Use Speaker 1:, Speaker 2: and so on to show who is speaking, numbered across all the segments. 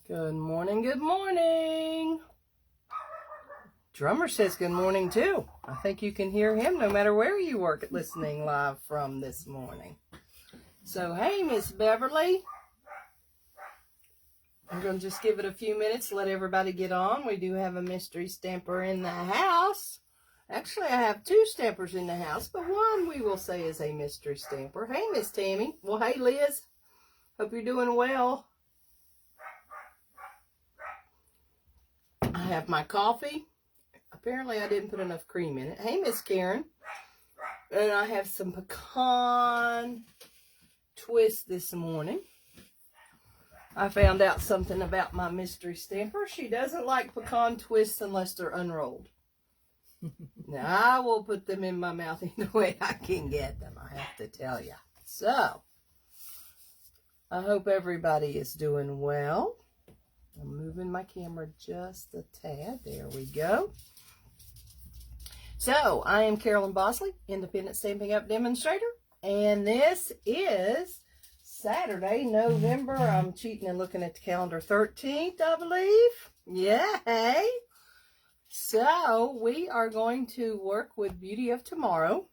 Speaker 1: Good morning, good morning. Drummer says good morning too. I think you can hear him no matter where you work listening live from this morning. So, hey, Miss Beverly. I'm going to just give it a few minutes to let everybody get on. We do have a mystery stamper in the house. Actually, I have two stampers in the house, but one we will say is a mystery stamper. Hey, Miss Tammy. Well, hey, Liz. Hope you're doing well. I have my coffee. Apparently, I didn't put enough cream in it. Hey, Miss Karen. And I have some pecan twist this morning. I found out something about my mystery stamper. She doesn't like pecan twists unless they're unrolled. Now, I will put them in my mouth any way I can get them, I have to tell you. So, I hope everybody is doing well. I'm moving my camera just a tad. There we go. So, I am Carolyn Bosley, Independent Stampin' Up! Demonstrator. And this is Saturday, November, I'm cheating and looking at the calendar, 13th, I believe. Yay! So, we are going to work with Beauty of Tomorrow.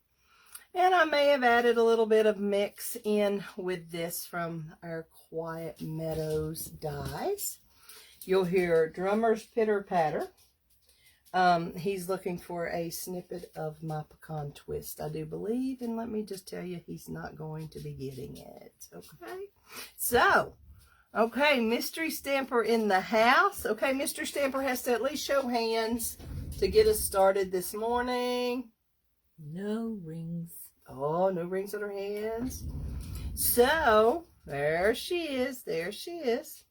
Speaker 1: And I may have added a little bit of mix in with this from our Quiet Meadows dies. You'll hear Drummer's Pitter Patter. He's looking for a snippet of my pecan twist, I do believe. And let me just tell you, he's not going to be getting it. Okay. So, okay, mystery stamper in the house. Okay, mystery stamper has to at least show hands to get us started this morning.
Speaker 2: No rings.
Speaker 1: Oh, no rings on her hands. So, there she is. There she is.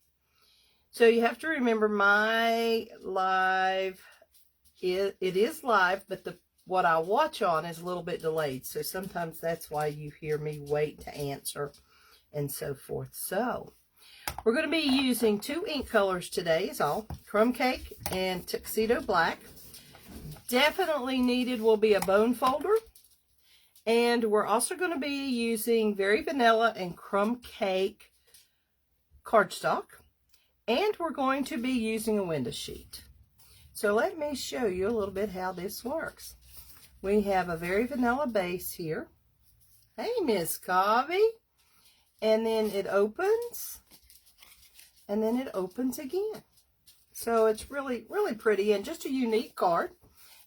Speaker 1: So you have to remember my live, it is live, but what I watch on is a little bit delayed. So sometimes that's why you hear me wait to answer and so forth. So we're going to be using two ink colors today is all. Crumb Cake and Tuxedo Black. Definitely needed will be a bone folder. And we're also going to be using Very Vanilla and Crumb Cake cardstock. And we're going to be using a window sheet. So let me show you a little bit how this works. We have a Very Vanilla base here. Hey, Miss Covey. And then it opens. And then it opens again. So it's really, really pretty and just a unique card.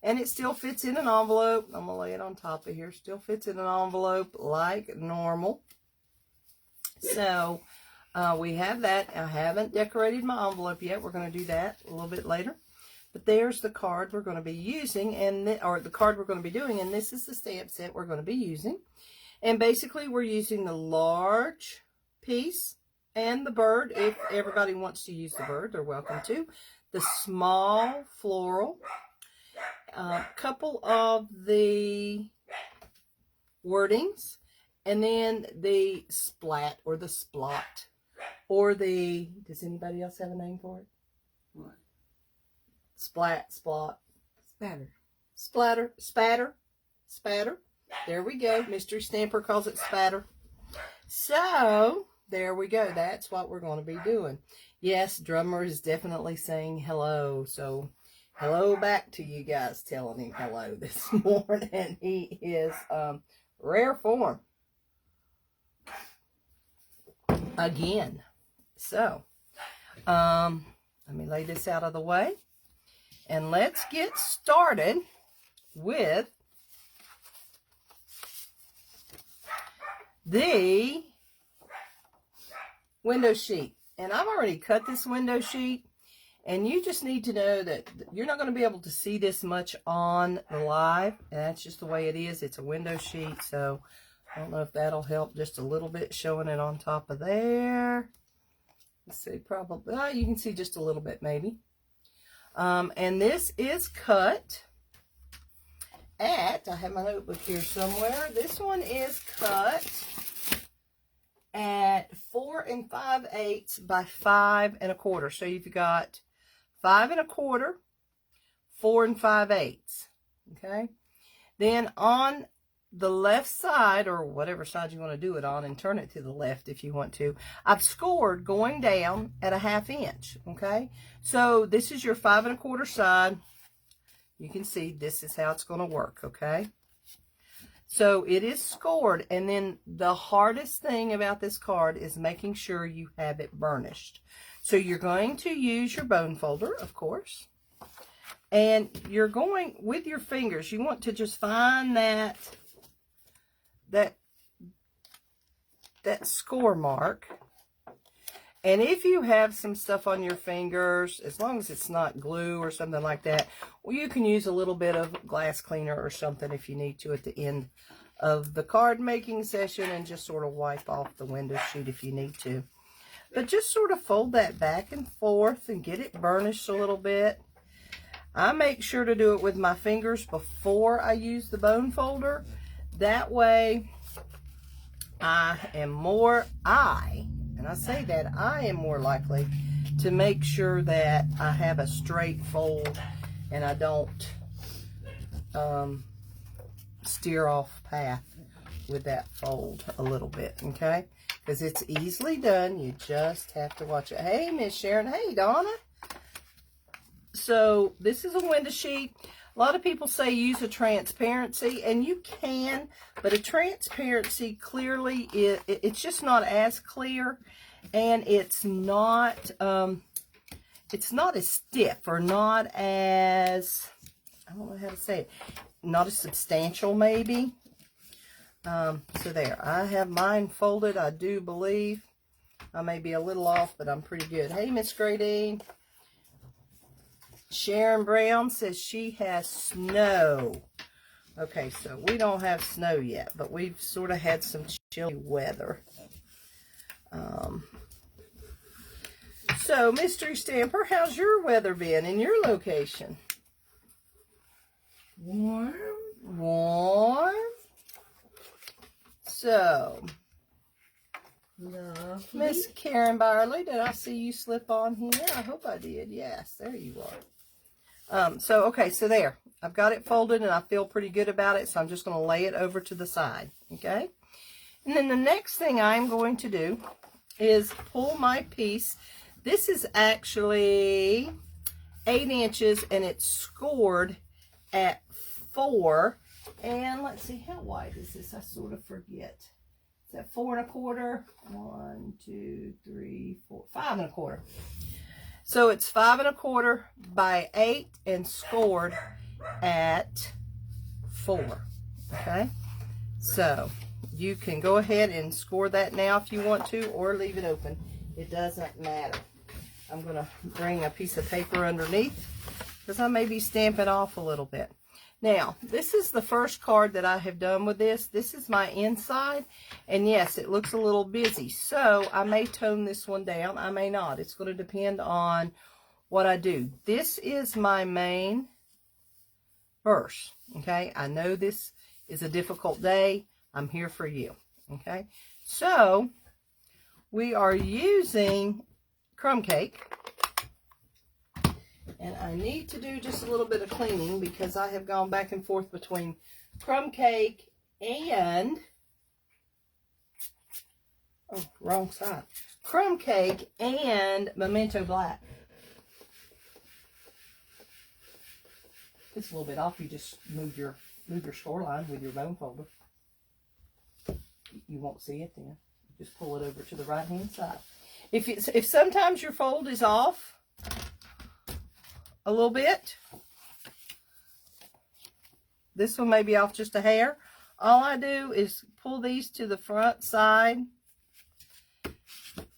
Speaker 1: And it still fits in an envelope. I'm going to lay it on top of here. Still fits in an envelope like normal. So we have that. I haven't decorated my envelope yet. We're going to do that a little bit later. But there's the card we're going to be using, or the card we're going to be doing, and this is the stamp set we're going to be using. And basically, we're using the large piece and the bird. If everybody wants to use the bird, they're welcome to. The small floral. A couple of the wordings. And then the splat or the splot. Or the, does anybody else have a name for it?
Speaker 2: What?
Speaker 1: Splat, splot.
Speaker 2: Spatter.
Speaker 1: Splatter, spatter, spatter. There we go. Mystery Stamper calls it spatter. So, there we go. That's what we're going to be doing. Yes, Drummer is definitely saying hello. So, hello back to you guys telling him hello this morning. He is rare form. Again. So, let me lay this out of the way. And let's get started with the window sheet. And I've already cut this window sheet. And you just need to know that you're not going to be able to see this much on the live. And that's just the way it is. It's a window sheet. So, I don't know if that'll help just a little bit showing it on top of there. Let's see, probably, you can see just a little bit maybe. And this is cut at, I have my notebook here somewhere. This one is cut at 4 5/8 by 5 1/4. So you've got 5 1/4, 4 5/8. Okay. Then on the left side, or whatever side you want to do it on, and turn it to the left if you want to. I've scored going down at a 1/2 inch, okay? So this is your 5 1/4 side. You can see this is how it's going to work, okay? So it is scored, and then the hardest thing about this card is making sure you have it burnished. So you're going to use your bone folder, of course, and you're going, with your fingers, you want to just find that score mark. And if you have some stuff on your fingers, as long as it's not glue or something like that, well, you can use a little bit of glass cleaner or something if you need to at the end of the card making session, and just sort of wipe off the window sheet if you need to. But just sort of fold that back and forth and get it burnished a little bit. I make sure to do it with my fingers before I use the bone folder. That way I am more likely to make sure that I have a straight fold and I don't steer off path with that fold a little bit, okay? Because it's easily done. You just have to watch it. Hey, Miss Sharon. Hey, Donna. So this is a window sheet. A lot of people say use a transparency, and you can, but a transparency clearly, it's just not as clear, and it's not as stiff, or not as, I don't know how to say it, not as substantial maybe. So there, I have mine folded, I do believe. I may be a little off, but I'm pretty good. Hey, Miss Gradine. Sharon Brown says she has snow. Okay, so we don't have snow yet, but we've sort of had some chilly weather. So, Mystery Stamper, how's your weather been in your location?
Speaker 2: Warm.
Speaker 1: Warm. So,
Speaker 2: Lovely.
Speaker 1: Miss Karen Byerly, did I see you slip on here? I hope I did. Yes, there you are. Okay, so there. I've got it folded, and I feel pretty good about it, so I'm just going to lay it over to the side, okay? And then the next thing I'm going to do is pull my piece. This is actually 8 inches, and it's scored at 4. And let's see, how wide is this? I sort of forget. Is that 4 1/4? 1, 2, 3, 4, 5 1/4. So it's 5 1/4 by 8 and scored at 4. Okay, so you can go ahead and score that now if you want to, or leave it open. It doesn't matter. I'm going to bring a piece of paper underneath because I may be stamping off a little bit. Now, this is the first card that I have done with this. This is my inside, and yes, it looks a little busy, so I may tone this one down. I may not. It's going to depend on what I do. This is my main verse, okay? I know this is a difficult day. I'm here for you, okay? So, we are using crumb cake. And I need to do just a little bit of cleaning because I have gone back and forth between crumb cake and, oh, wrong side. Crumb cake and Memento Black. It's a little bit off. You just move your score line with your bone folder. You won't see it then. Just pull it over to the right hand side. If sometimes your fold is off a little bit, this one may be off just a hair. All I do is pull these to the front side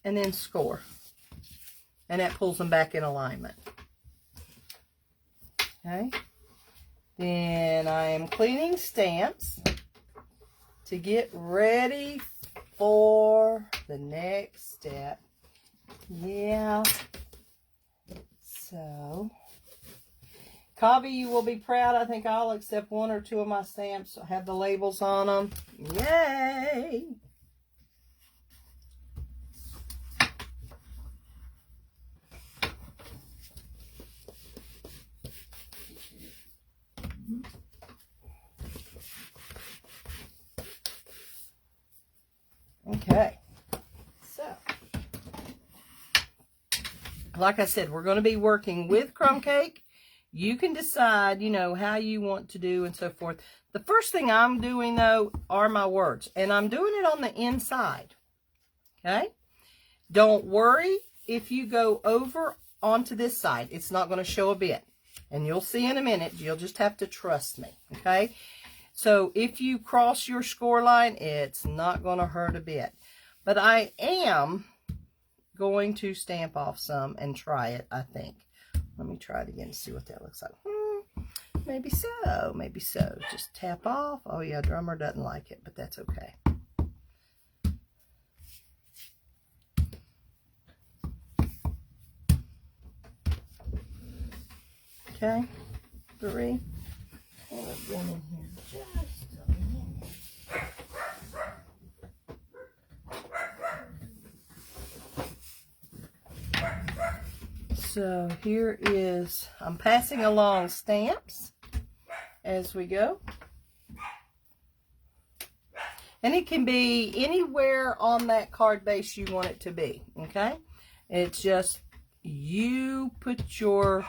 Speaker 1: and then score, and that pulls them back in alignment. Okay, then I am cleaning stamps to get ready for the next step. Yeah, so Cobby, you will be proud. I think I'll accept 1 or 2 of my stamps. I have the labels on them. Yay! Okay. So, like I said, we're going to be working with crumb cake. You can decide, you know, how you want to do and so forth. The first thing I'm doing, though, are my words. And I'm doing it on the inside. Okay? Don't worry if you go over onto this side. It's not going to show a bit. And you'll see in a minute. You'll just have to trust me. Okay? So if you cross your score line, it's not going to hurt a bit. But I am going to stamp off some and try it, I think. Let me try it again to see what that looks like. Maybe so, maybe so. Just tap off. Oh yeah, drummer doesn't like it, but that's okay. Okay, 3. And again in here just a minute. So here is, I'm passing along stamps as we go. And it can be anywhere on that card base you want it to be, okay? It's just you put your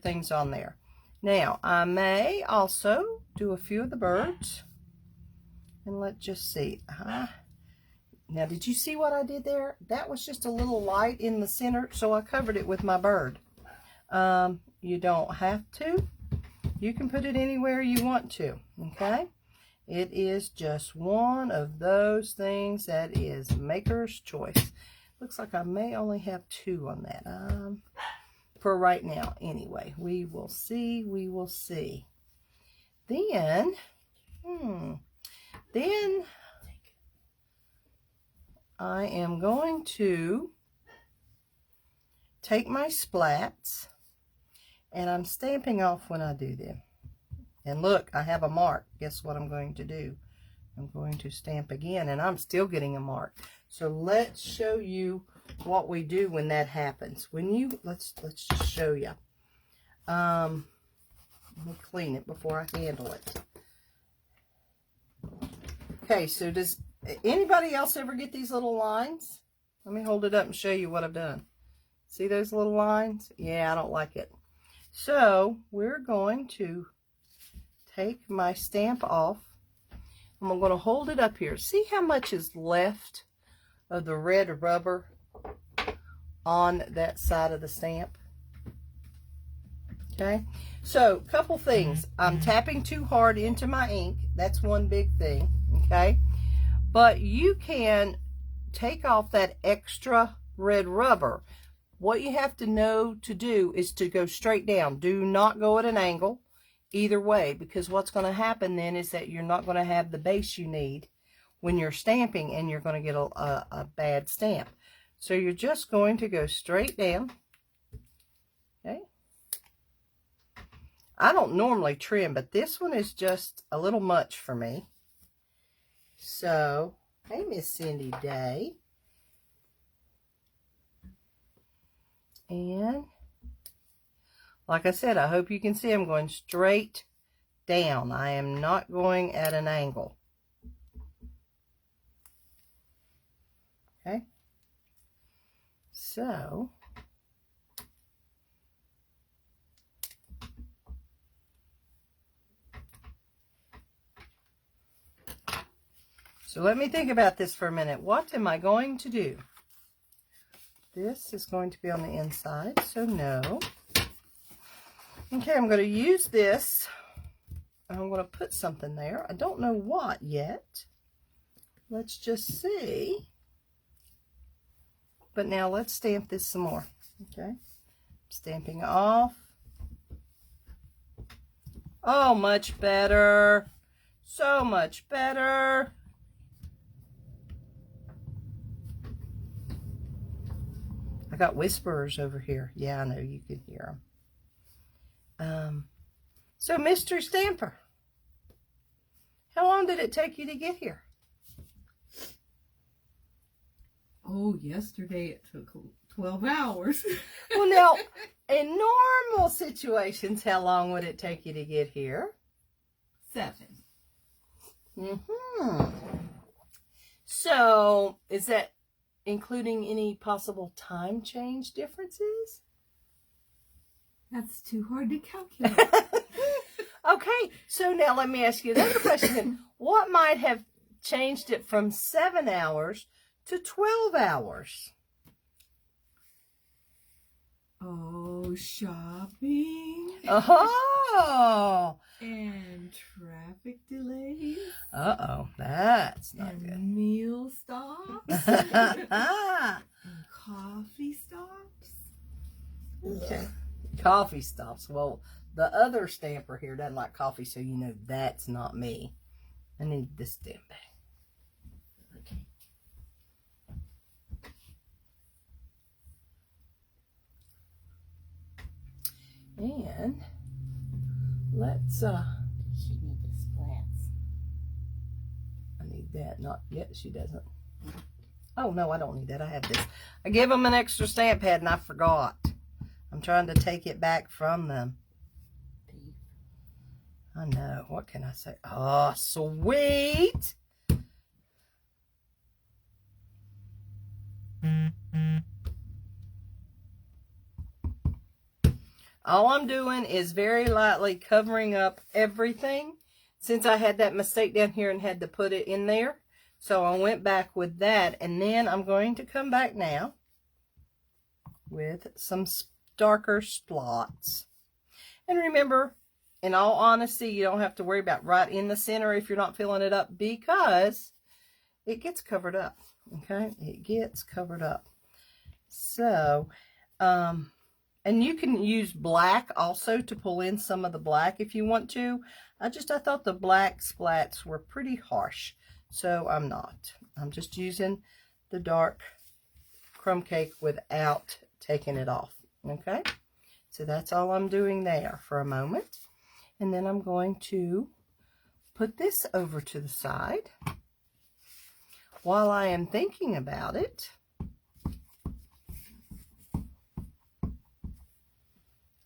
Speaker 1: things on there. Now, I may also do a few of the birds. And let's just see. Now, did you see what I did there? That was just a little light in the center, so I covered it with my bird. You don't have to. You can put it anywhere you want to, okay? It is just one of those things that is maker's choice. Looks like I may only have 2 on that. For right now, anyway. We will see, we will see. Then, then I am going to take my splats, and I'm stamping off when I do them. And look, I have a mark. Guess what I'm going to do? I'm going to stamp again, and I'm still getting a mark. So let's show you what we do when that happens. When you, let's just show you. Let me clean it before I handle it. Okay, so does anybody else ever get these little lines? Let me hold it up and show you what I've done. See those little lines? Yeah, I don't like it. So we're going to take my stamp off. I'm going to hold it up here. See how much is left of the red rubber on that side of the stamp? Okay, so a couple things. I'm tapping too hard into my ink. That's one big thing, okay? But you can take off that extra red rubber. What you have to know to do is to go straight down. Do not go at an angle either way, because what's going to happen then is that you're not going to have the base you need when you're stamping, and you're going to get a bad stamp. So you're just going to go straight down. Okay. I don't normally trim, but this one is just a little much for me. So, hey, Miss Cindy Day. And like I said, I hope you can see I'm going straight down. I am not going at an angle. Okay. So, let me think about this for a minute. What am I going to do? This is going to be on the inside, so no. Okay, I'm going to use this. I'm going to put something there. I don't know what yet. Let's just see. But now let's stamp this some more. Okay, stamping off. Oh, much better. So much better. I got whisperers over here. Yeah, I know you can hear them. So, Mr. Stamper, how long did it take you to get here?
Speaker 2: Oh, yesterday it took 12 hours.
Speaker 1: Well, now, in normal situations, how long would it take you to get here?
Speaker 2: 7.
Speaker 1: So, is that including any possible time change differences?
Speaker 2: That's too hard to calculate.
Speaker 1: Okay, so now let me ask you another question. What might have changed it from 7 hours to 12 hours?
Speaker 2: Oh, shopping.
Speaker 1: Oh!
Speaker 2: And traffic delays.
Speaker 1: Uh-oh, that's not
Speaker 2: and
Speaker 1: good.
Speaker 2: Meal stops. And coffee stops.
Speaker 1: Okay. Coffee stops. Well, the other stamper here doesn't like coffee, so you know that's not me. I need this stamp back. Okay. And let's
Speaker 3: She need the splats.
Speaker 1: I need that. Not yet, she doesn't. Oh no, I don't need that. I have this. I gave them an extra stamp pad and I forgot. I'm trying to take it back from them. I know. What can I say? Oh, sweet. All I'm doing is very lightly covering up everything since I had that mistake down here and had to put it in there. So I went back with that, and then I'm going to come back now with some darker spots. And remember, in all honesty, you don't have to worry about right in the center if you're not filling it up because it gets covered up. Okay, it gets covered up. So, and you can use black also to pull in some of the black if you want to. I thought the black splats were pretty harsh, so I'm not. I'm just using the dark crumb cake without taking it off. Okay, so that's all I'm doing there for a moment. And then I'm going to put this over to the side. While I am thinking about it,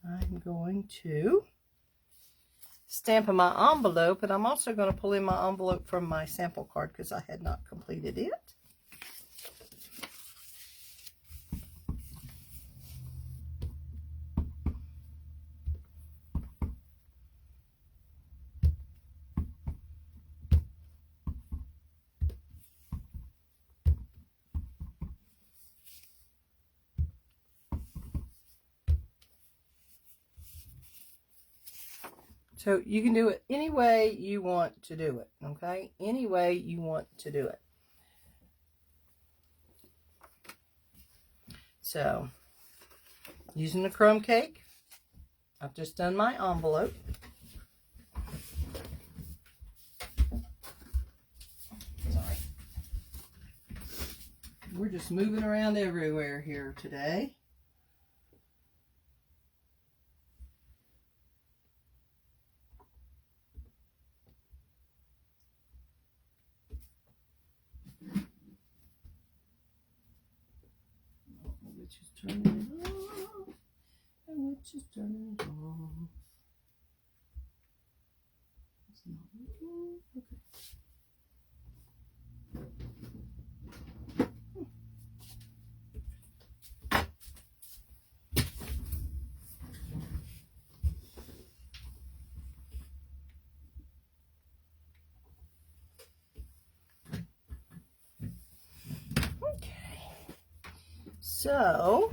Speaker 1: I'm going to stamp in my envelope, and I'm also going to pull in my envelope from my sample card because I had not completed it. So you can do it any way you want to do it, okay? Any way you want to do it. So, using the crumb cake, I've just done my envelope. Sorry. We're just moving around everywhere here today. Which is turning it off, and which is turning it off. It's not working. Okay. So,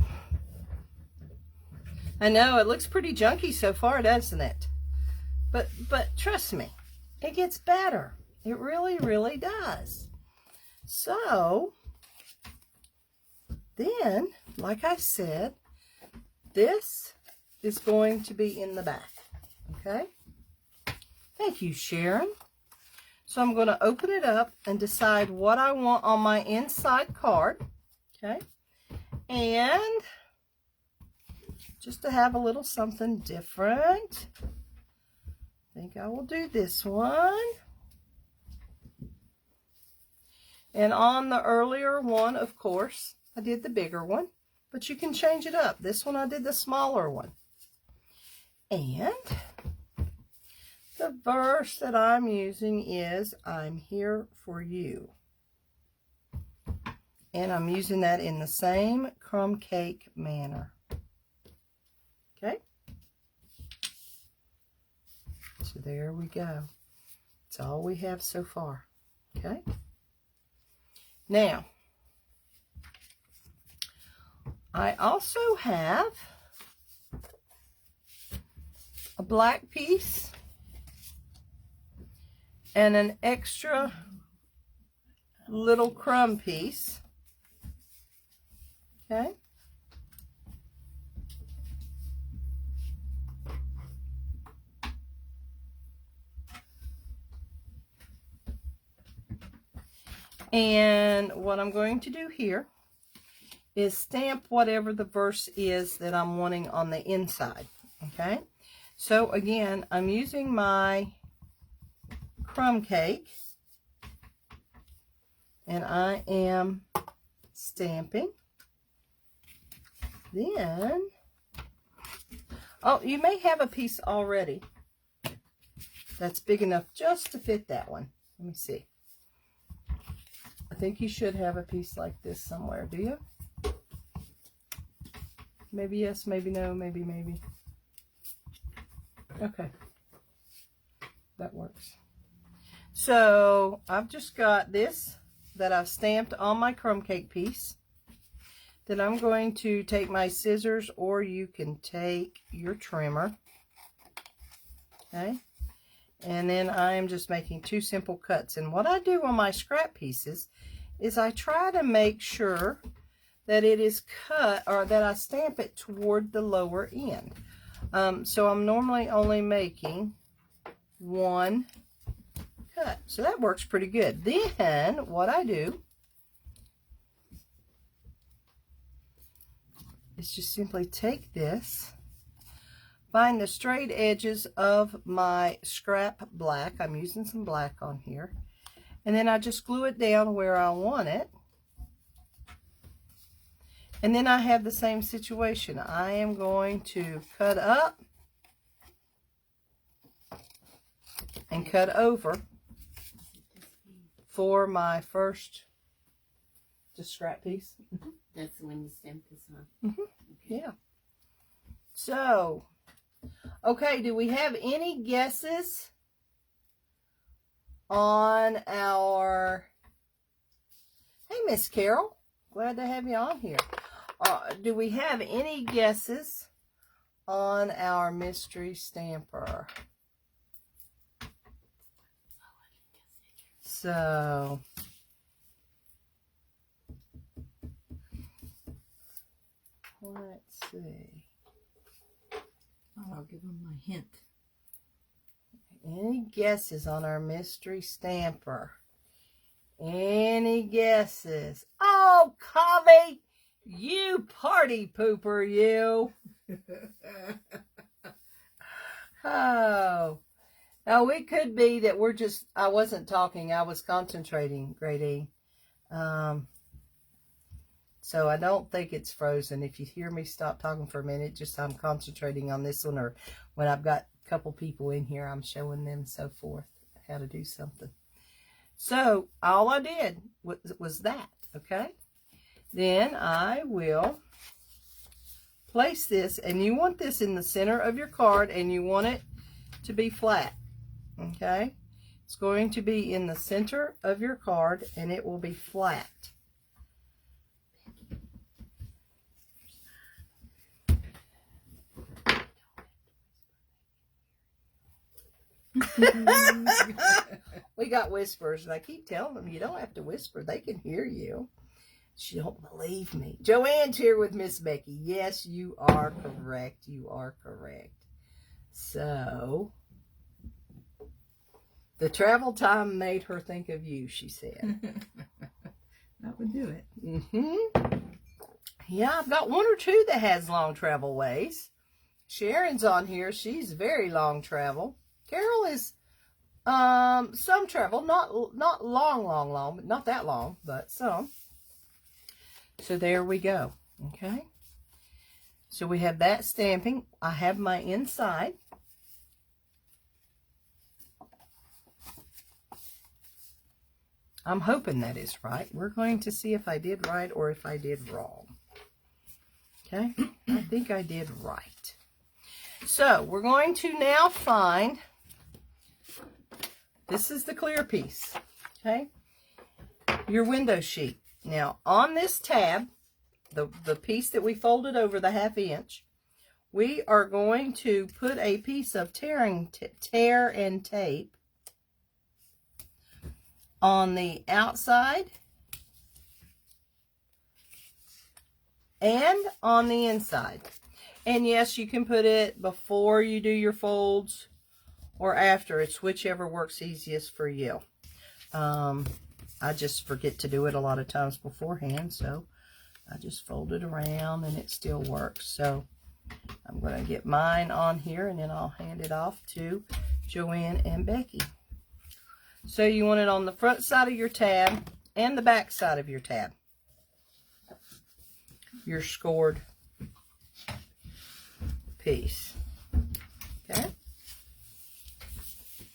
Speaker 1: I know it looks pretty junky so far, doesn't it? But trust me, it gets better. It really, really does. So, then, like I said, this is going to be in the back. Okay? Thank you, Sharon. So I'm going to open it up and decide what I want on my inside card. Okay? And just to have a little something different, I think I will do this one. And on the earlier one, of course, I did the bigger one, but you can change it up. This one I did the smaller one. And the verse that I'm using is, I'm here for you. And I'm using that in the same crumb cake manner. Okay? So there we go. That's all we have so far. Okay? Now, I also have a black piece and an extra little crumb piece. Okay. And what I'm going to do here is stamp whatever the verse is that I'm wanting on the inside. Okay. So again, I'm using my crumb cake and I am stamping. Then, oh, you may have a piece already that's big enough just to fit that one. Let me see. I think you should have a piece like this somewhere, do you? Maybe yes, maybe no, maybe. Okay. That works. So, I've just got this that I've stamped on my crumb cake piece. Then I'm going to take my scissors, or you can take your trimmer. Okay. And then I am just making 2 simple cuts. And what I do on my scrap pieces is I try to make sure that it is cut, or that I stamp it toward the lower end. So I'm normally only making 1 cut. So that works pretty good. Then what I do is just simply take this, find the straight edges of my scrap black. I'm using some black on here. And then I just glue it down where I want it. And then I have the same situation. I am going to cut up and cut over for my first just scrap piece.
Speaker 3: That's when you stamp this on.
Speaker 1: Mm-hmm.
Speaker 3: Okay.
Speaker 1: Yeah. So, okay, do we have any guesses on our... Hey, Miss Carol. Glad to have you on here. Do we have any guesses on our mystery stamper? So, let's see.
Speaker 2: I'll give them my hint.
Speaker 1: Any guesses on our mystery stamper? Any guesses? Oh, Covey, you party pooper, you. Oh. Now, it could be that we're just, I wasn't talking, I was concentrating, Grade E. So I don't think it's frozen. If you hear me stop talking for a minute, just I'm concentrating on this one, or when I've got a couple people in here, I'm showing them so forth how to do something. So all I did was that, okay? Then I will place this, and you want this in the center of your card, and you want it to be flat, okay? It's going to be in the center of your card, and it will be flat. We got whispers, and I keep telling them, you don't have to whisper. They can hear you. She don't believe me. Joanne's here with Miss Becky. Yes, you are correct. You are correct. So, the travel time made her think of you, she said.
Speaker 2: That would do it.
Speaker 1: Mm-hmm. Yeah, I've got 1 or 2 that has long travel ways. Sharon's on here. She's very long travel. Carol is some travel, not long, but not that long, but some. So there we go. Okay. So we have that stamping. I have my inside. I'm hoping that is right. We're going to see if I did right or if I did wrong. Okay, I think I did right. So we're going to now find, this is the clear piece, okay, your window sheet. Now on this tab, the piece that we folded over the 1/2 inch, we are going to put a piece of tear and tape on the outside and on the inside. And yes, you can put it before you do your folds or after. It's whichever works easiest for you. I just forget to do it a lot of times beforehand, so I just fold it around and it still works. So I'm going to get mine on here and then I'll hand it off to Joanne and Becky. So you want it on the front side of your tab and the back side of your tab. Your scored piece. Okay?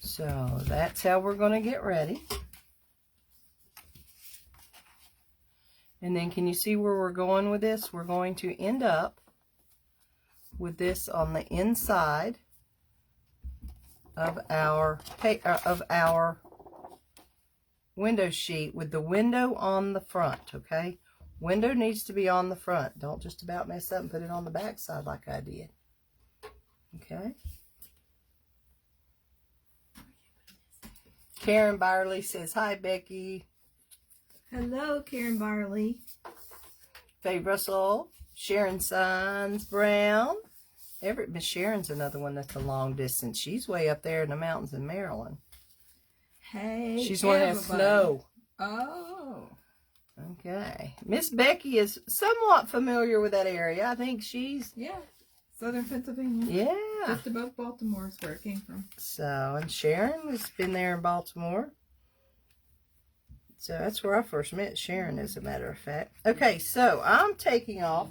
Speaker 1: So that's how we're going to get ready. And then can you see where we're going with this? We're going to end up with this on the inside of our window sheet with the window on the front, okay? Window needs to be on the front. Don't just about mess up and put it on the back side like I did. Okay? Karen Byerly says, hi, Becky.
Speaker 2: Hello, Karen Barley.
Speaker 1: Faye Russell, Sharon Sines Brown. Miss Sharon's another one that's a long distance. She's way up there in the mountains in Maryland.
Speaker 2: Hey,
Speaker 1: she's one that has snow.
Speaker 2: Oh.
Speaker 1: Okay. Miss Becky is somewhat familiar with that area. I think she's...
Speaker 2: Yeah. Southern Pennsylvania.
Speaker 1: Yeah.
Speaker 2: Just above Baltimore is where it came from.
Speaker 1: So, and Sharon has been there in Baltimore. So that's where I first met Sharon, as a matter of fact. Okay, so I'm taking off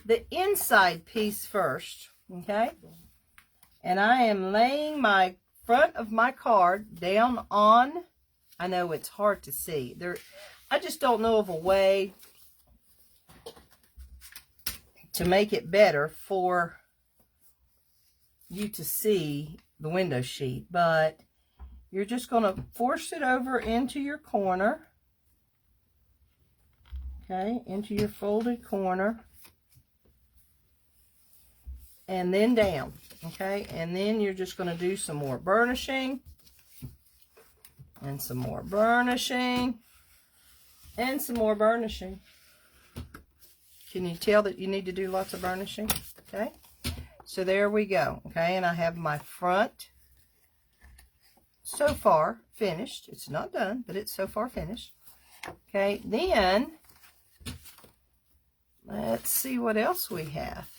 Speaker 1: the inside piece first, okay? And I am laying my front of my card down on, I know it's hard to see. I just don't know of a way to make it better for you to see the window sheet, but you're just going to force it over into your corner, okay, into your folded corner, and then down, okay, and then you're just going to do some more burnishing, and some more burnishing, and some more burnishing. Can you tell that you need to do lots of burnishing? Okay, so there we go, okay, and I have my front so far finished. It's not done, but it's so far finished. Okay, then let's see what else we have.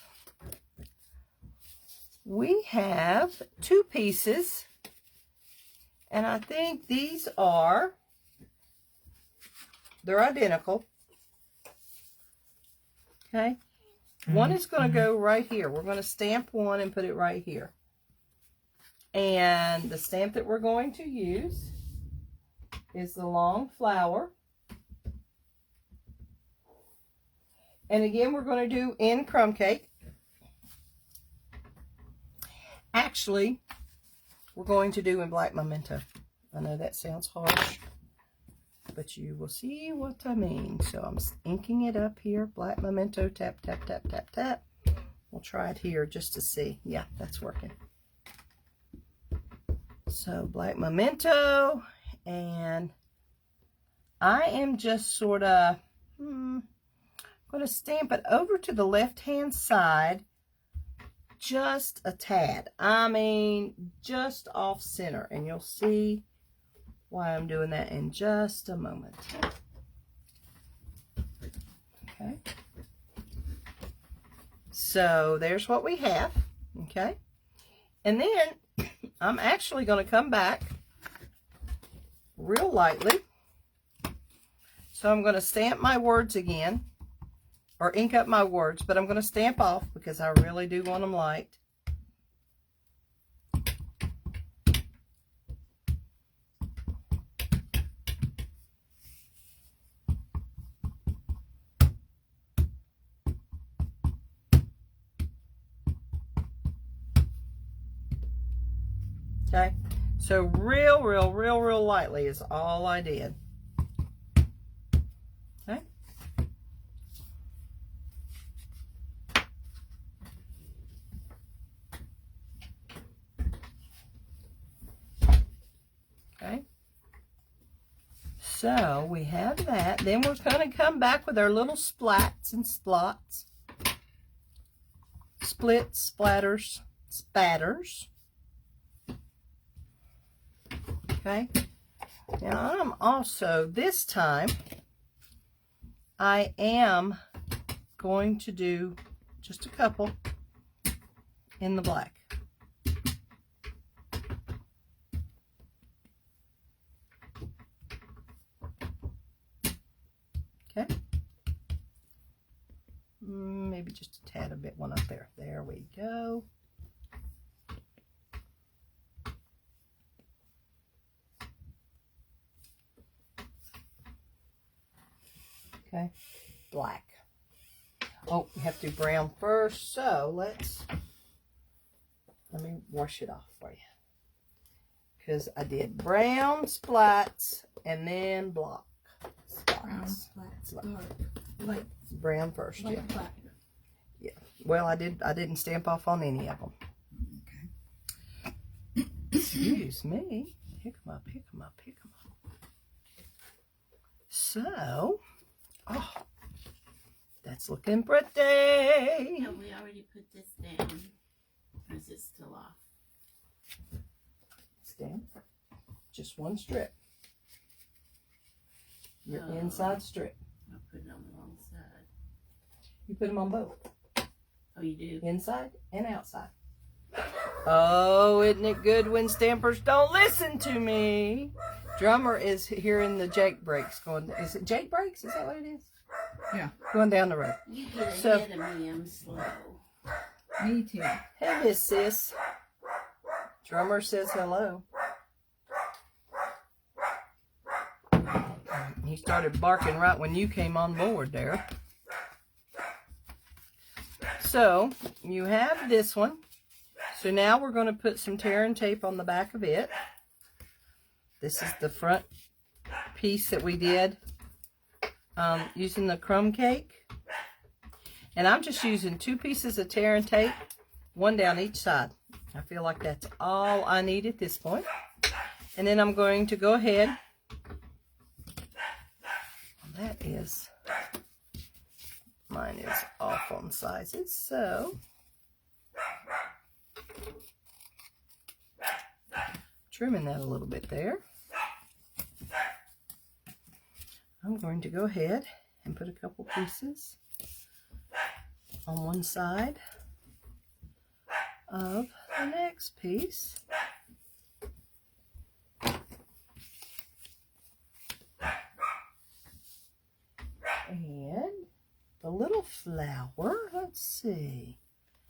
Speaker 1: We have two pieces, and I think they're identical. Okay, one is going to go right here. We're going to stamp one and put it right here. And the stamp that we're going to use is the long flower. And again, we're going to do in crumb cake. Actually, we're going to do in black memento. I know that sounds harsh, but you will see what I mean. So I'm inking it up here. Black memento, tap, tap, tap, tap, tap. We'll try it here just to see. Yeah, that's working. So black memento, and I am just sort of going to stamp it over to the left-hand side just a tad. I mean, just off center, and you'll see why I'm doing that in just a moment. Okay. So there's what we have. Okay. And then I'm actually going to come back real lightly. So I'm going to stamp my words again, or ink up my words, but I'm going to stamp off because I really do want them light. Okay, so real lightly is all I did. Okay. Okay. So we have that. Then we're going to come back with our little splats and splots. Splits, splatters, spatters. Okay. Now I'm also, this time, I am going to do just a couple in the black. Okay. Maybe just a tad, a bit one up there. There we go. Okay, black. Oh, we have to do brown first, so let me wash it off for you. Because I did brown splats and then block
Speaker 2: Brown
Speaker 1: spots.
Speaker 2: flats, dark, light,
Speaker 1: Brown first, yeah.
Speaker 2: light black.
Speaker 1: Yeah. Well, I didn't stamp off on any of them.
Speaker 2: Okay.
Speaker 1: Excuse me. Pick them up, pick them up, pick them up. So, oh, that's looking pretty.
Speaker 3: No, we already put this down. Or is it still off?
Speaker 1: Stamp. Just one strip. Your
Speaker 3: Oh.
Speaker 1: inside strip.
Speaker 3: I put it on the wrong side.
Speaker 1: You put them on both.
Speaker 3: Oh, you do?
Speaker 1: Inside and outside. Oh, isn't it good when stampers don't listen to me? Drummer is hearing the Jake brakes going. Is it Jake brakes? Is that what it is?
Speaker 2: Yeah.
Speaker 1: Going down the road.
Speaker 3: You get
Speaker 1: So-
Speaker 3: ahead of me. I'm slow.
Speaker 2: Me too.
Speaker 1: Hey, Miss Sis. Drummer says hello. He started barking right when you came on board there. So, you have this one. So now we're going to put some tear and tape on the back of it. This is the front piece that we did using the crumb cake. And I'm just using 2 pieces of tear and tape, one down each side. I feel like that's all I need at this point. And then I'm going to go ahead. That is, mine is off on sizes, so trimming that a little bit there. I'm going to go ahead and put a couple pieces on one side of the next piece. And the little flower, let's see.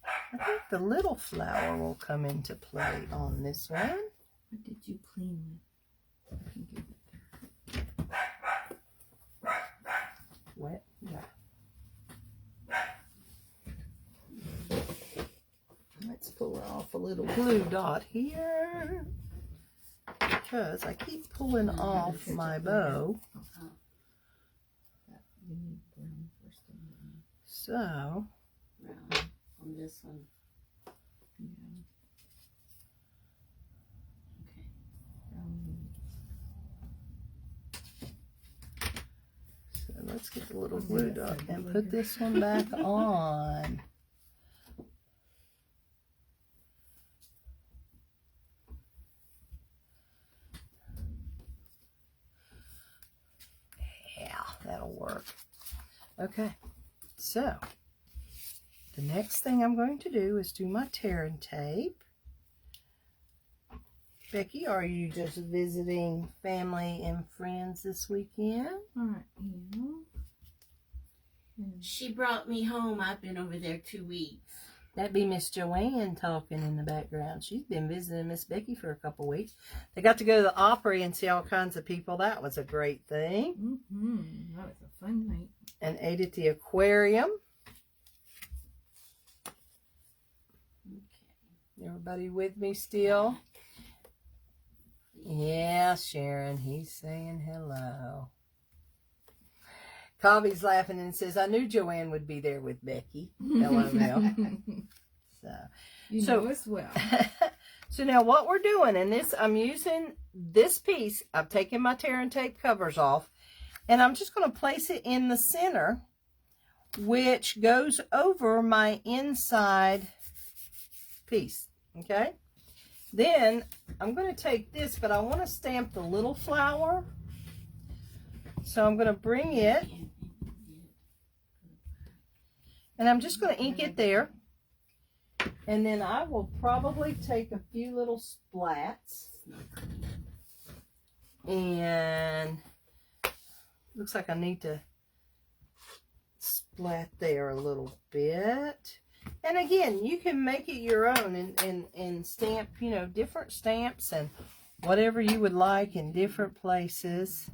Speaker 1: I think the little flower will come into play on this one.
Speaker 2: What did you clean with? I can give it there.
Speaker 1: Wet, yeah. Let's pull off a little blue dot here. Because I keep pulling off my bow.
Speaker 2: You need brown first.
Speaker 1: So,
Speaker 3: Brown on this one.
Speaker 2: Yeah.
Speaker 3: Okay.
Speaker 2: Brown.
Speaker 1: so let's get the little blue dot and put this one back on. Yeah, that'll work. Okay, so the next thing I'm going to do is do my tear and tape. Becky, are you just visiting family and friends this weekend?
Speaker 2: Alright, yeah.
Speaker 3: She brought me home. I've been over there 2 weeks.
Speaker 1: That'd be Miss Joanne talking in the background. She's been visiting Miss Becky for a couple weeks. They got to go to the Opry and see all kinds of people. That was a great thing.
Speaker 2: Mm-hmm. That was a fun night.
Speaker 1: And ate at the aquarium.
Speaker 3: Okay.
Speaker 1: Everybody with me still? Yeah, Sharon, he's saying hello. Cobby's laughing and says, I knew Joanne would be there with Becky. LOL.
Speaker 2: You know as well.
Speaker 1: So now what we're doing in this, I'm using this piece. I've taken my tear and tape covers off, and I'm just going to place it in the center, which goes over my inside piece. Okay? Then I'm going to take this, but I want to stamp the little flower. So I'm going to bring it, and I'm just going to ink it there. And then I will probably take a few little splats. And looks like I need to splat there a little bit. And again, you can make it your own and stamp, you know, different stamps and whatever you would like in different places.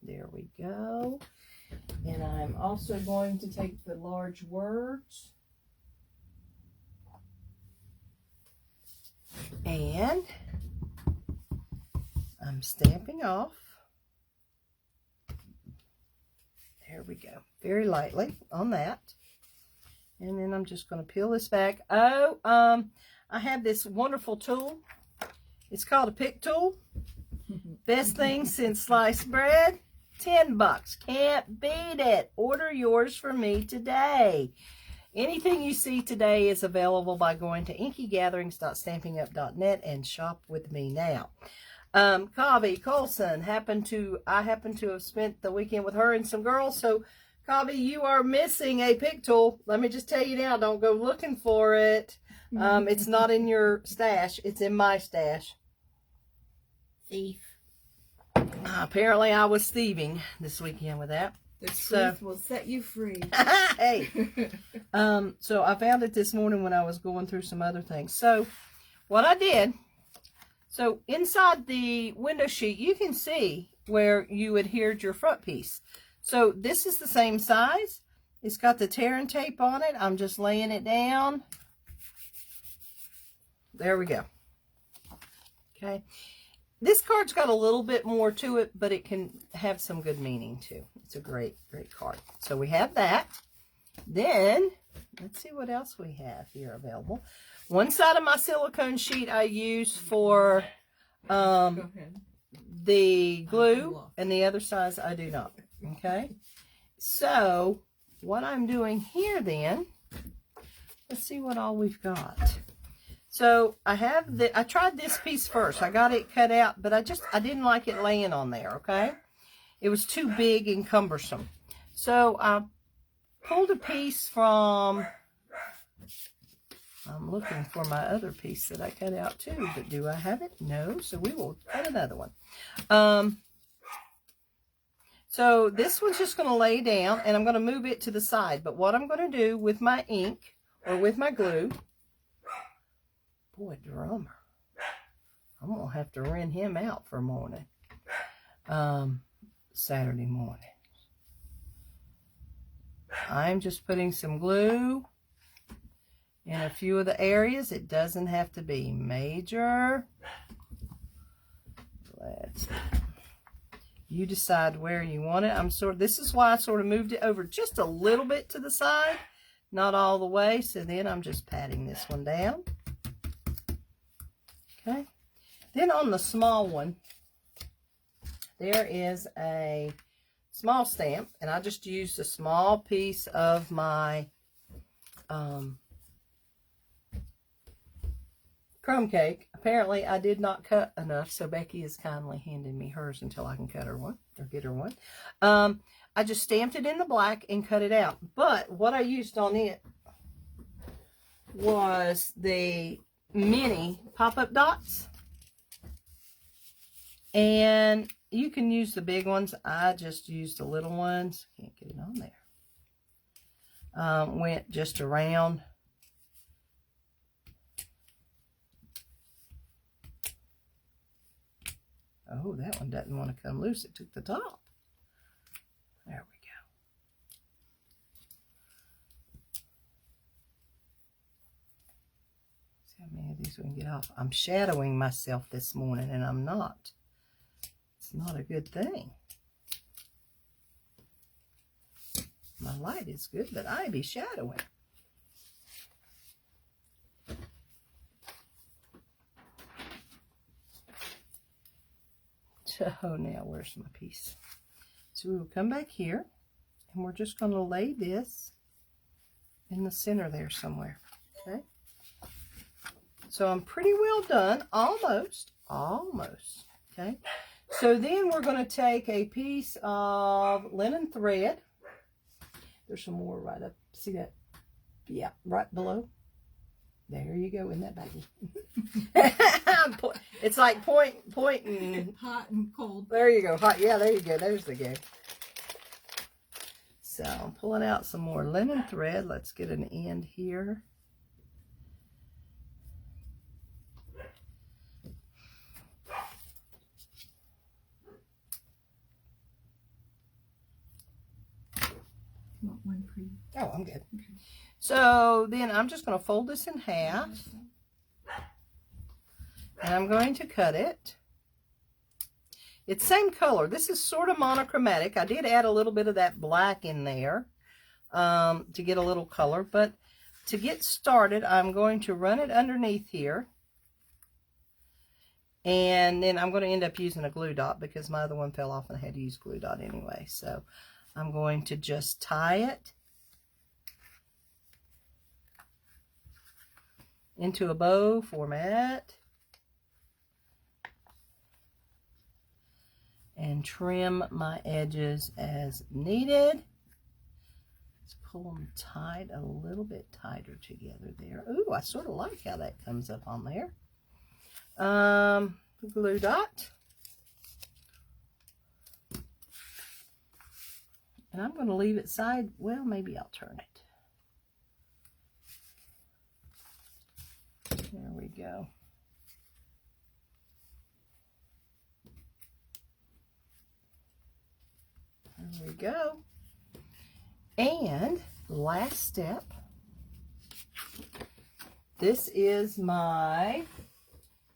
Speaker 1: There we go. And I'm also going to take the large words and I'm stamping off. There we go. Very lightly on that. And then I'm just going to peel this back. Oh, I have this wonderful tool. It's called a pick tool. Best thing since sliced bread. $10. Can't beat it. Order yours from me today. Anything you see today is available by going to inkygatherings.stampinup.net and shop with me now. Cobby Colson I happen to have spent the weekend with her and some girls. So, Cobby, you are missing a pick tool. Let me just tell you now, don't go looking for it. It's not in your stash. It's in my stash.
Speaker 3: Thief.
Speaker 1: Apparently, I was thieving this weekend with that.
Speaker 2: The truth will set you free.
Speaker 1: Hey. So I found it this morning when I was going through some other things. So what I did, so inside the window sheet, you can see where you adhered your front piece. So this is the same size. It's got the tear and tape on it. I'm just laying it down. There we go. Okay. This card's got a little bit more to it, but it can have some good meaning too. It's a great, great card. So we have that. Then, let's see what else we have here available. One side of my silicone sheet I use for the glue, and the other side I do not. Okay? So, what I'm doing here then, let's see what all we've got. So I tried this piece first. I got it cut out, but I didn't like it laying on there, okay? It was too big and cumbersome. So I pulled a piece from, I'm looking for my other piece that I cut out too, but do I have it? No, so we will cut another one. So this one's just going to lay down, and I'm going to move it to the side. But what I'm going to do with my ink, or with my glue, boy, drummer. I'm going to have to rent him out for morning. Saturday morning. I'm just putting some glue in a few of the areas. It doesn't have to be major. You decide where you want it. This is why I sort of moved it over just a little bit to the side. Not all the way. So then I'm just patting this one down. Okay, then on the small one, there is a small stamp, and I just used a small piece of my crumb cake. Apparently, I did not cut enough, so Becky is kindly handing me hers until I can cut her one, or get her one. I just stamped it in the black and cut it out, but what I used on it was the mini pop-up dots, and you can use the big ones. I just used the little ones. Can't get it on there. Went just around. Oh, that one doesn't want to come loose. It took the top. There we go. See how many of these so we can get off. I'm shadowing myself this morning, and I'm not. It's not a good thing. My light is good, but I be shadowing. So now where's my piece? So we will come back here, and we're just going to lay this in the center there somewhere. Okay. So I'm pretty well done, almost. Okay. So then we're going to take a piece of linen thread. There's some more right up. See that? Yeah, right below. There you go in that baggie. It's like pointing.
Speaker 2: Hot and cold.
Speaker 1: There you go. Hot. Yeah, there you go. There's the game. So I'm pulling out some more linen thread. Let's get an end here.
Speaker 2: Want one for you?
Speaker 1: Oh, I'm good.
Speaker 2: Okay.
Speaker 1: So then I'm just going to fold this in half. And I'm going to cut it. It's same color. This is sort of monochromatic. I did add a little bit of that black in there to get a little color. But to get started, I'm going to run it underneath here. And then I'm going to end up using a glue dot because my other one fell off and I had to use glue dot anyway. So I'm going to just tie it into a bow format and trim my edges as needed. Let's pull them tight, a little bit tighter together there. Ooh, I sort of like how that comes up on there. Glue dot. And I'm going to leave it side, well, maybe I'll turn it. There we go. There we go. And last step. This is my,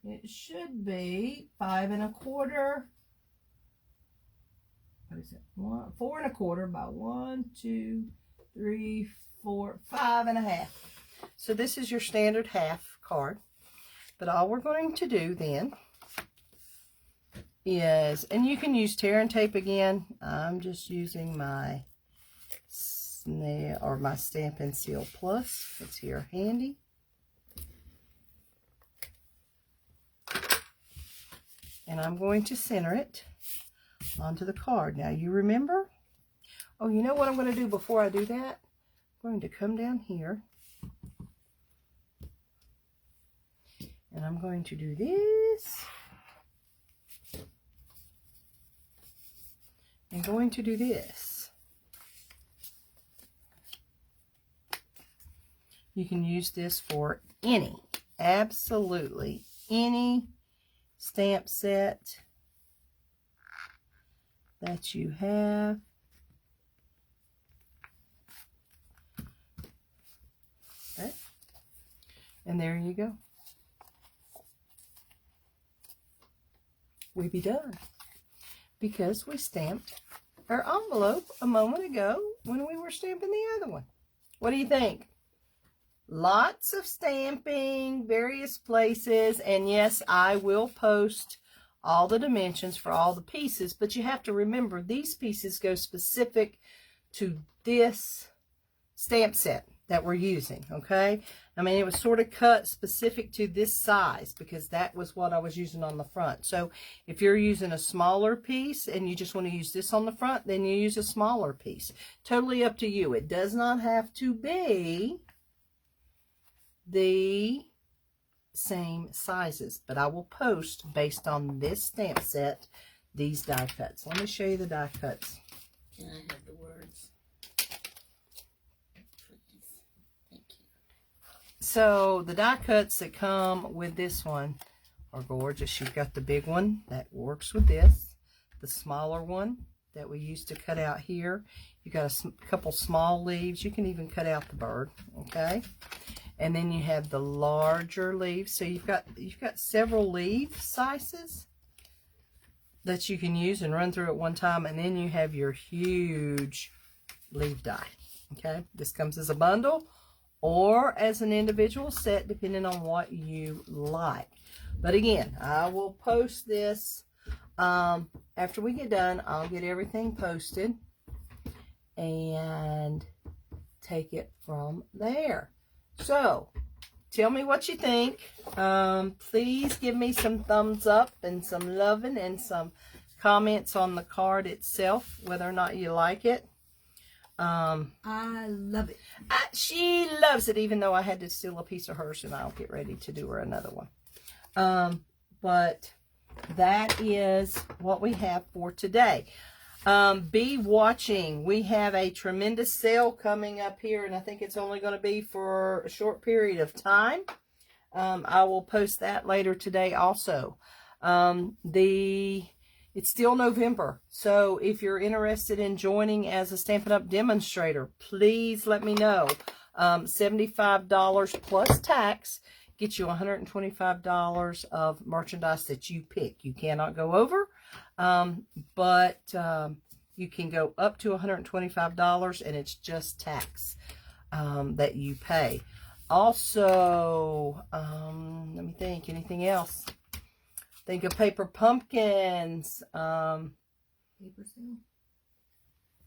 Speaker 1: it should be 5 1/4. What is it? 4 1/4 by 1, 2, 3, 4, 5 1/2. So this is your standard half card. But all we're going to do then is, and you can use tear and tape again. I'm just using my snail or my Stampin' Seal Plus. It's here handy. And I'm going to center it onto the card. Now you remember, oh, you know what I'm going to do before I do that? I'm going to come down here and I'm going to do this and going to do this. You can use this for any, absolutely any stamp set that you have. Okay. And there you go. We be done. Because we stamped our envelope a moment ago when we were stamping the other one. What do you think? Lots of stamping, various places, and yes, I will post all the dimensions for all the pieces, but you have to remember these pieces go specific to this stamp set that we're using, okay? I mean, it was sort of cut specific to this size because that was what I was using on the front. So if you're using a smaller piece and you just want to use this on the front, then you use a smaller piece. Totally up to you. It does not have to be the same sizes, but I will post based on this stamp set these die cuts. Let me show you the die cuts.
Speaker 3: Can I have the words? Please. Thank you.
Speaker 1: So the die cuts that come with this one are gorgeous. You've got the big one that works with this, the smaller one that we used to cut out here. You got a couple small leaves. You can even cut out the bird, okay? And then you have the larger leaves. So you've got several leaf sizes that you can use and run through at one time. And then you have your huge leaf die. Okay, this comes as a bundle or as an individual set, depending on what you like. But again, I will post this after we get done. I'll get everything posted and take it from there. So tell me what you think. Please give me some thumbs up and some loving and some comments on the card itself, whether or not you like it.
Speaker 2: I love it.
Speaker 1: She loves it, even though I had to steal a piece of hers, and I'll get ready to do her another one. But that is what we have for today. Be watching. We have a tremendous sale coming up here, and I think it's only going to be for a short period of time. I will post that later today also. It's still November, so if you're interested in joining as a Stampin' Up! Demonstrator, please let me know. $75 plus tax gets you $125 of merchandise that you pick. You cannot go over, but you can go up to $125, and it's just tax that you pay. Also, let me think, anything else? Think of paper pumpkins.
Speaker 2: Paper sale?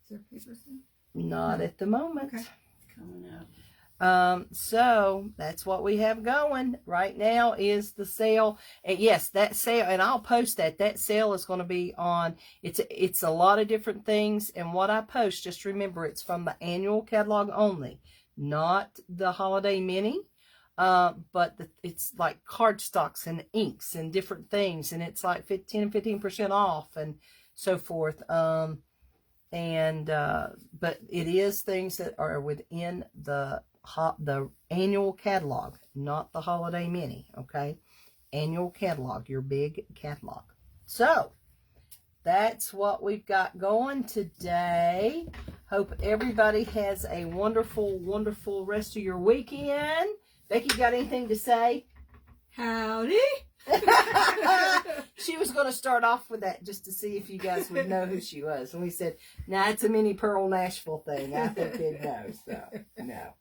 Speaker 2: Is there a paper sale?
Speaker 1: Not at the moment.
Speaker 2: Okay.
Speaker 3: Coming up.
Speaker 1: So that's what we have going right now is the sale. And yes, that sale, and I'll post that sale is going to be on, it's a lot of different things. And what I post, just remember, it's from the annual catalog only, not the holiday mini. But it's like cardstocks and inks and different things, and it's like 15% off and so forth. But it is things that are within the annual catalog, not the holiday mini. Okay, annual catalog, your big catalog. So that's what we've got going today. Hope everybody has a wonderful, wonderful rest of your weekend. Becky, got anything to say?
Speaker 2: Howdy.
Speaker 1: She was going to start off with that just to see if you guys would know who she was. And we said, nah, it's a mini Pearl Nashville thing. I think they'd know. So, no.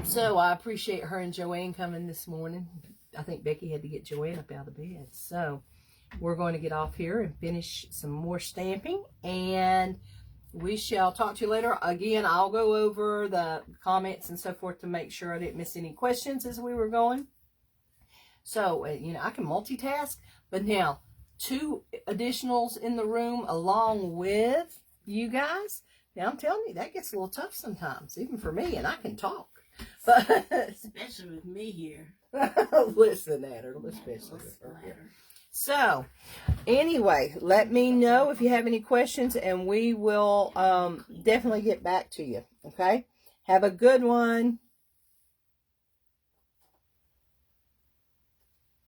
Speaker 1: So, I appreciate her and Joanne coming this morning. I think Becky had to get Joanne up out of bed. So, we're going to get off here and finish some more stamping. And we shall talk to you later. Again, I'll go over the comments and so forth to make sure I didn't miss any questions as we were going. So, you know, I can multitask. But now, 2 additionals in the room along with you guys. Now, I'm telling you, that gets a little tough sometimes, even for me, and I can talk. But
Speaker 3: Especially with me here.
Speaker 1: listen at her. Especially with her. So, anyway, let me know if you have any questions, and we will definitely get back to you, okay? Have a good one.